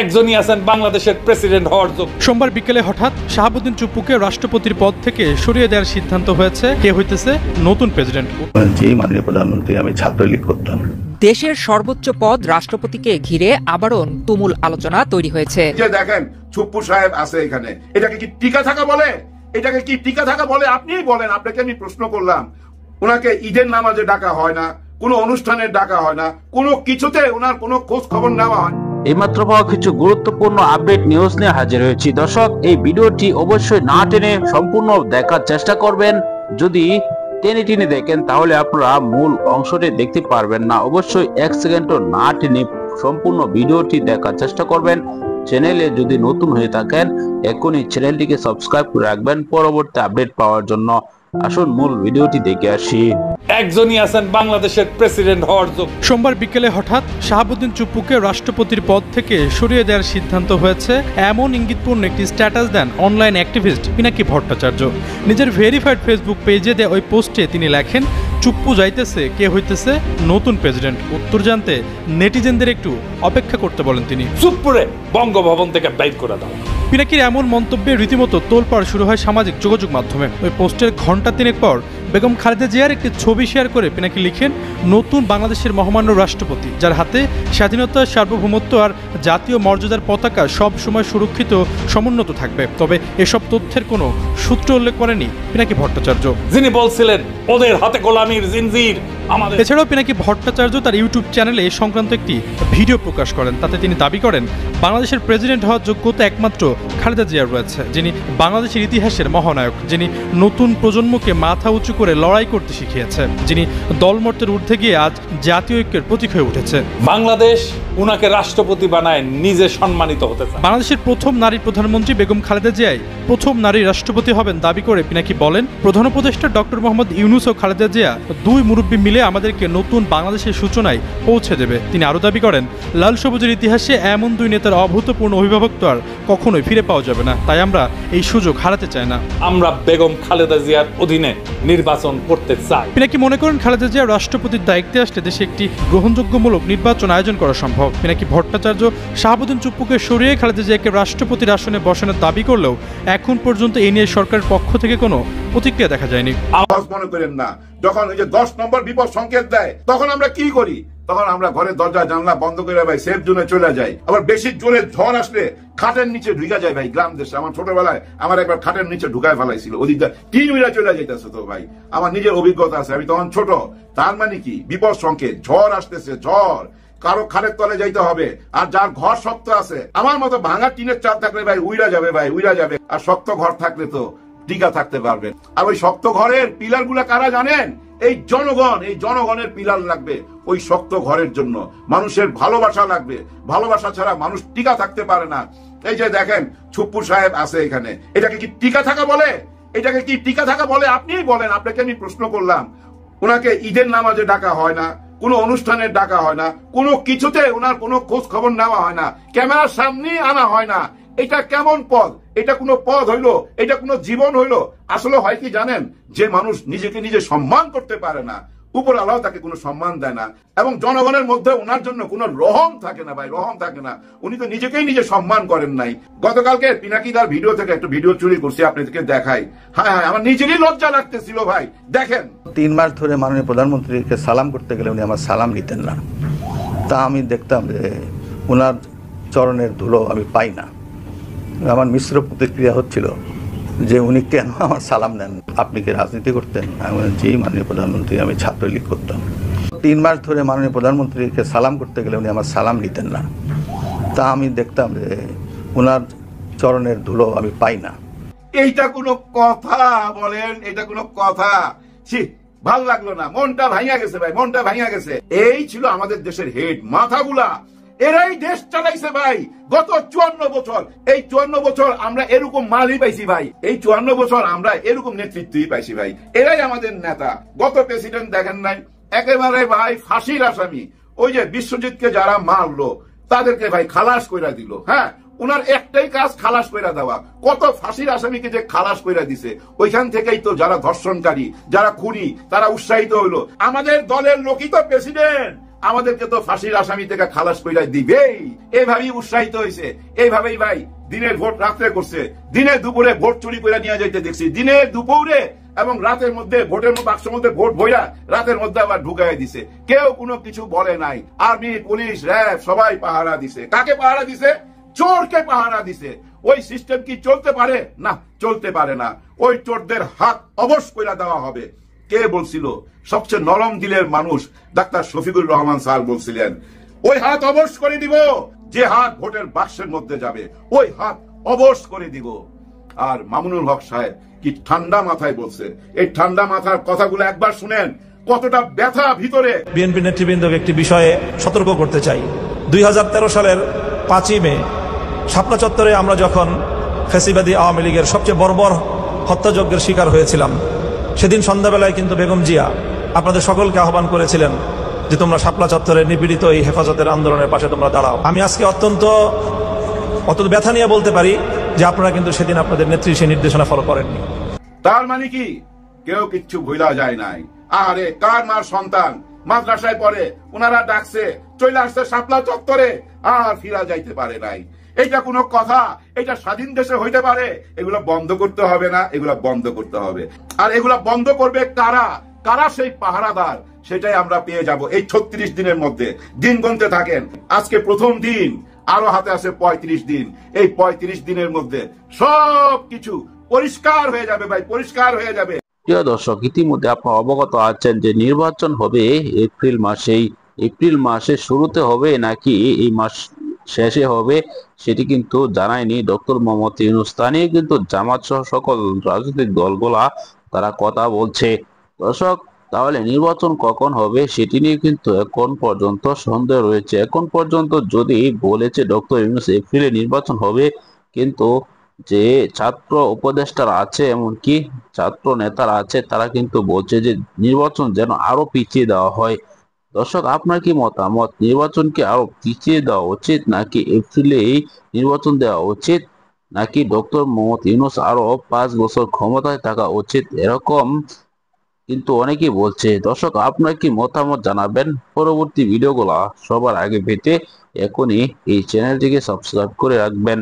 একজনই আছেন বাংলাদেশের প্রেসিডেন্ট হওয়ার যোগ্য। সোমবার বিকেলে হঠাৎ শাহাবুদ্দিন চুপ্পুকে রাষ্ট্রপতির পদ থেকে সরিয়ে দেওয়ার সিদ্ধান্ত হয়েছে। কে হইতেছে নতুন প্রেসিডেন্ট? মাননীয় প্রধানমন্ত্রী, আমি ছাত্রলীগ করতাম। দেশের সর্বোচ্চ পদ রাষ্ট্রপতিকে ঘিরে আবারও তুমুল আলোচনা তৈরি হয়েছে। দেখেন চুপ্পু সাহেব আছে এখানে, এটাকে কি টিকা থাকা বলে? এটাকে কি টিকা থাকা বলে? আপনিই বলেন। আপনাকে আমি প্রশ্ন করলাম, ওনাকে ঈদের নামাজে ডাকা হয় না, কোনো অনুষ্ঠানে ডাকা হয় না, কোনো কিছুতে ওনার কোনো খোঁজ খবর নেওয়া হয়। এইমাত্র পাওয়া কিছু গুরুত্বপূর্ণ আপডেট নিউজ নিয়ে হাজির হয়েছি। দর্শক, এই ভিডিওটি অবশ্যই না টেনে সম্পূর্ণ দেখার চেষ্টা করবেন। যদি টেনে টেনে দেখেন তাহলে আপনারা মূল অংশটি দেখতে পারবেন না। অবশ্যই এক সেকেন্ডও না টেনে সম্পূর্ণ ভিডিওটি দেখার চেষ্টা করবেন। চ্যানেলে যদি নতুন হয়ে থাকেন এখনই চ্যানেলটিকে সাবস্ক্রাইব করে রাখবেন পরবর্তী আপডেট পাওয়ার জন্য। আসুন মূল ভিডিওটি দেখে আসি। একজনই আছেন বাংলাদেশের প্রেসিডেন্ট হওয়ার যোগ্য। সোমবার বিকেলে হঠাৎ শাহাবুদ্দিন চুপ্পুকে রাষ্ট্রপতির পদ থেকে সরিয়ে দেওয়ার সিদ্ধান্ত হয়েছে, এমন ইঙ্গিতপূর্ণ একটি স্ট্যাটাস দেন অনলাইন অ্যাক্টিভিস্ট পিনাকি ভট্টাচার্য। নিজের ভেরিফাইড ফেসবুক পেজে দেওয়া ওই পোস্টে তিনি লেখেন, চুপ্পু যাইতেছে, কে হইতেছে নতুন প্রেসিডেন্ট। উত্তর জানতে নেটিজেনদের একটু অপেক্ষা করতে বলেন তিনি। চুপ্পুরে বঙ্গভবন থেকে বাইর করে দাও। পিনাকির এমন মন্তব্যে রীতিমতো তোলপাড় শুরু হয় সামাজিক যোগাযোগ মাধ্যমে। ওই পোস্টের ঘণ্টা তিনেক পর বেগম খালেদা জিয়ার একটি ছবি শেয়ার করে পিনাকি লিখেন, নতুন বাংলাদেশের মহামান্য রাষ্ট্রপতি, যার হাতে স্বাধীনতা, সার্বভৌমত্ব আর জাতীয় মর্যাদার পতাকা সব সময় সুরক্ষিত সমুন্নত থাকবে। তবে এসব তথ্যের কোনো সূত্র উল্লেখ করেনি পিনাকি ভট্টাচার্য, যিনি বলছিলেন ওদের হাতে গোলামির জিনজির আমাদের। এছাড়াও পিনাকি ভট্টাচার্য তার ইউটিউব চ্যানেলে এই সংক্রান্ত একটি ভিডিও প্রকাশ করেন। তাতে তিনি দাবি করেন, বাংলাদেশের প্রেসিডেন্ট হওয়ার যোগ্যতা একমাত্র খালেদা জিয়ার রয়েছে, যিনি বাংলাদেশের ইতিহাসের মহানায়ক, যিনি নতুন প্রজন্মকে মাথা উঁচু করে লড়াই করতে শিখিয়েছে, যিনি দলমতের ঊর্ধ্বে গিয়ে আজ জাতীয় ঐক্যের প্রতীক হয়ে উঠেছে। বাংলাদেশ উনাকে রাষ্ট্রপতি বানায় নিজে সম্মানিত হতে চায়। বাংলাদেশের প্রথম নারী প্রধানমন্ত্রী বেগম খালেদা জিয়াই প্রথম নারী রাষ্ট্রপতি হবেন দাবি করে পিনাকি বলেন, প্রধান উপদেষ্টা ডক্টর মোহাম্মদ ইউনূস ও খালেদা জিয়া দুই মুরব্বী মিলে আমাদেরকে নতুন বাংলাদেশের সূচনায় পৌঁছে দেবে। তিনি আরও দাবি করেন, লাল সবুজের ইতিহাসে এমন দুই নেতার অভূতপূর্ণ অভিভাবকত্ব আর কখনোই ফিরে পাওয়া যাবে না, তাই আমরা এই সুযোগ হারাতে চাই না। আমরা বেগম খালেদা জিয়ার অধীনে নির্বাচন করতে চাই। পিনাকি মনে করেন, খালেদা জিয়া রাষ্ট্রপতির দায়িত্বে আসলে দেশে একটি গ্রহণযোগ্যমূলক নির্বাচন আয়োজন করা সম্ভব। পিনাকি ভট্টাচার্য শাহাবুদ্দিন চুপ্পুকে সরিয়ে খালেদা জিয়াকে রাষ্ট্রপতির আসনে বসানোর দাবি করলেও এখন পর্যন্ত এই নিয়ে সরকারের পক্ষ থেকে কোনো প্রতিক্রিয়া দেখা যায়নি। মনে করেন না, যখন ওই যে 10 নম্বর বিপদ সংকেত দেয় তখন আমরা কি করি? তখন আমরা ঘরের দরজা জানলা বন্ধ করে ভাই সেফ জোনে চলে যাই। আবার বেশি জোরে ঝড় আসলে খাটের নিচে ঢুকা যায় ভাই। গ্রাম দেশে আমার ছোটবেলায় আমার একবার খাটের নিচে ঢুকায় ফেলাইছিল, ওদিকটা টিন উড়া চলে যাইতেছে। তো ভাই আমার নিজের অভিজ্ঞতা আছে, আমি তখন ছোট। তার মানে কি, বিপদ সংকেত, ঝড় আসতেছে, ঝড়, কারো খাটের তলে যাইতে হবে। আর যার ঘর শক্ত আছে, আমার মতো ভাঙা টিনের চাল থাকলে ভাই উইরা যাবে, ভাই উইরা যাবে। আর শক্ত ঘর থাকলে তো টিকা থাকতে পারবেন। আর ওই শক্ত ঘরের পিলার গুলা কারা জানেন? এই জনগণ। এই জনগণের পিলার লাগবে ওই শক্ত ঘরের জন্য। মানুষের ভালোবাসা লাগবে, ভালোবাসা ছাড়া মানুষ টিকা থাকতে পারে না। এই যে দেখেন চুপ্পু সাহেব আছে এখানে, এটাকে কি টিকা থাকা বলে? এটাকে কি টিকা থাকা বলে? আপনিই বলেন। আপনাকে আমি প্রশ্ন করলাম, ওনাকে ঈদের নামাজে ডাকা হয় না, কোনো অনুষ্ঠানে ডাকা হয় না, কোনো কিছুতে ওনার কোনো খোঁজ খবর নেওয়া হয় না, ক্যামেরার সামনে আনা হয় না। এটা কেমন পদ? এটা কোনো পদ হইলো? এটা কোনো জীবন হইলো? আসলে হয় কি জানেন, যে মানুষ নিজেকে নিজে সম্মান করতে পারে না, উপর আল্লাহ তাকে কোনো সম্মান দেয় না, এবং জনগণের মধ্যে ওনার জন্য কোনো রহম থাকে না ভাই, রহম থাকে না। উনি তো নিজেকেই নিজে সম্মান করেন নাই। গতকালকে পিনাকি তার ভিডিও থেকে একটা ভিডিও চুরি করছি, আপনাদেরকে দেখাই। হ্যাঁ হ্যাঁ, আমার নিজেরই লজ্জা লাগতেছিল ভাই। দেখেন, 3 মাস ধরে মাননীয় প্রধানমন্ত্রীকে সালাম করতে গেলে উনি আমার সালাম নিতেন না। তা আমি দেখতাম যে ওনার চরণের ধুলো আমি পাই না। আমার মিশ্র প্রতিক্রিয়া হচ্ছিল যে উনি কেন আমার সালাম নেন, আপনি কি রাজনীতি করতেন? আমি বলেন, জি মাননীয় প্রধানমন্ত্রী, আমি ছাত্রলীগ করতাম। 3 মাস ধরে মাননীয় প্রধানমন্ত্রীকে সালাম করতে গেলে উনি আমার সালাম নিতেন না। তা আমি দেখতাম যে ওনার চরণের ধুলো আমি পাই না। এইটা কোনো কথা বলেন? এটা কোনো কথা? ভাল লাগলো না, মনটা ভাঙা গেছে ভাই, মনটা ভাঙা গেছে। এই ছিল আমাদের দেশের হেড মাথাগুলা, এরাই দেশ চালাইছে ভাই গত 54 বছর। এই 54 বছর আমরা এরকম মালই পাইছি ভাই, এই 54 বছর আমরা এরকম নেতৃত্বই পাইছি ভাই। এরাই আমাদের নেতা। গত প্রেসিডেন্ট দেখেন নাই, একেবারে ভাই ফাঁসির আসামি। ওই যে বিশ্বজিৎকে যারা মারলো তাদেরকে ভাই খালাস কইরা দিল। হ্যাঁ, উনার একটাই কাজ খালাস কইরা দেওয়া। কত ফাঁসির আসামিকে যে খালাস কইরা দিছে, ওইখান থেকেই তো যারা ধর্ষণকারী, যারা খুনি, তারা উৎসাহিত হইলো। আমাদের দলের লোকই তো প্রেসিডেন্ট। আমাদেরকে তো ফাঁসির আসামি থেকে খালাস কইরা দিবেই, এইভাবেই উৎসাহিত হয়েছে। এইভাবেই ভাই দিনের ভোট রাত্রে করছে, দিনে দুপুরে ভোট চুরি করে নিয়ে যাইতে দেখছি, দিনে দুপুরে এবং রাতের মধ্যে ভোটের বাক্সের মধ্যে ভোট বইরা রাতের মধ্যে আবার ঢুকাই দিছে। কেউ কোনো কিছু বলে নাই। আর্মি, পুলিশ, র্যাব সবাই পাহারা দিছে। কাকে পাহারা দিছে? চোরকে পাহারা দিছে। ওই সিস্টেম কি চলতে পারে? না, চলতে পারে না। ওই চোরদের হাত অবশ কইরা দেওয়া হবে। কে বলছিল? সবচেয়ে নরম দিলের মানুষ ডাক্তার শফিকুর রহমান স্যার বলছিলেন, ওই হাত অবশ করে দিব, যে হাত ভোটের বাক্সের মধ্যে যাবে ওই হাত অবশ করে দিব। আর মামুনুল হক সাহেব কি ঠান্ডা মাথায় বলছে। এই ঠান্ডা মাথার কথাগুলো একবার শুনেন, কতটা ব্যথা ভিতরে। বিএনপি নেতৃবৃন্দকে একটি বিষয়ে সতর্ক করতে চাই। 2013 সালের 5ই মে শাপলা চত্বরে আমরা যখন ফ্যাসিবাদী আওয়ামী লীগের সবচেয়ে বর্বর হত্যাযজ্ঞের শিকার হয়েছিলাম, সেদিন সন্ধ্যাবেলায় কিন্তু বেগম জিয়া আপনাদের সকলকে আহ্বান করেছিলেন যে তোমরা শাপলা চত্বরে নিপীড়িত এই হেফাজতের আন্দোলনের পাশে তোমরা দাঁড়াও। আমি আজকে অত্যন্ত ব্যথা নিয়ে বলতে পারি যে আপনারা কিন্তু সেদিন আপনাদের নেত্রী সেই নির্দেশনা ফলো করেননি। তার মানে কি কেউ কিচ্ছু ভুলা যায় নাই। আরে কার মার সন্তান মাদ্রাসায় পড়ে, ওনারা ডাকছে, চলে আসছে শাপলা চত্বরে, আর ফিরা যাইতে পারে নাই। এটা কোনো কথা? এটা স্বাধীন দেশে হইতে পারে? এগুলো বন্ধ করতে হবে না? এগুলো বন্ধ করতে হবে। আর এগুলো বন্ধ করবে কারা? কারা সেই পাহারাদার? সেটাই আমরা পেয়ে যাব এই 36 দিনের মধ্যে। দিন গুনতে থাকেন, আজকে প্রথম দিন, আরো হাতে আছে 35 দিন। এই 35 দিনের মধ্যে সবকিছু পরিষ্কার হয়ে যাবে ভাই, পরিষ্কার হয়ে যাবে। প্রিয় দর্শক, ইতিমধ্যে আপনারা অবগত আছেন যে নির্বাচন হবে এপ্রিল মাসেই। এপ্রিল মাসের শুরুতে হবে নাকি এই মাস শেষে হবে সেটি কিন্তু জানায়নি ডক্টর মোহাম্মদ ইউনূস। তা নিয়ে কিন্তু জামাত সহ সকল রাজনৈতিক দলগুলা তারা কথা বলছে। দর্শক, তাহলে নির্বাচন কখন হবে সেটি নিয়ে কিন্তু এখন পর্যন্ত সন্দেহ রয়েছে। এখন পর্যন্ত যদি বলেছে ডক্টর ইউনূস এপ্রিলে নির্বাচন হবে, কিন্তু যে ছাত্র উপদেষ্টারা আছে এমনকি ছাত্র নেতারা আছে তারা কিন্তু বলছে যে নির্বাচন যেন আরো পিছিয়ে দেওয়া হয়। দর্শক, আপনার কি মতামত? নির্বাচনকে আরো পিছিয়ে দেওয়া উচিত নাকি এপ্রিলেই নির্বাচন দেওয়া উচিত, নাকি ডক্টর মোহাম্মদ ইউনূস আরো 5 বছর ক্ষমতায় থাকা উচিত? এরকম কিন্তু অনেকেই বলছে। দর্শক, আপনার কি মতামত জানাবেন। পরবর্তী ভিডিওগুলো সবার আগে পেতে এখনই এই চ্যানেলটিকে সাবস্ক্রাইব করে রাখবেন।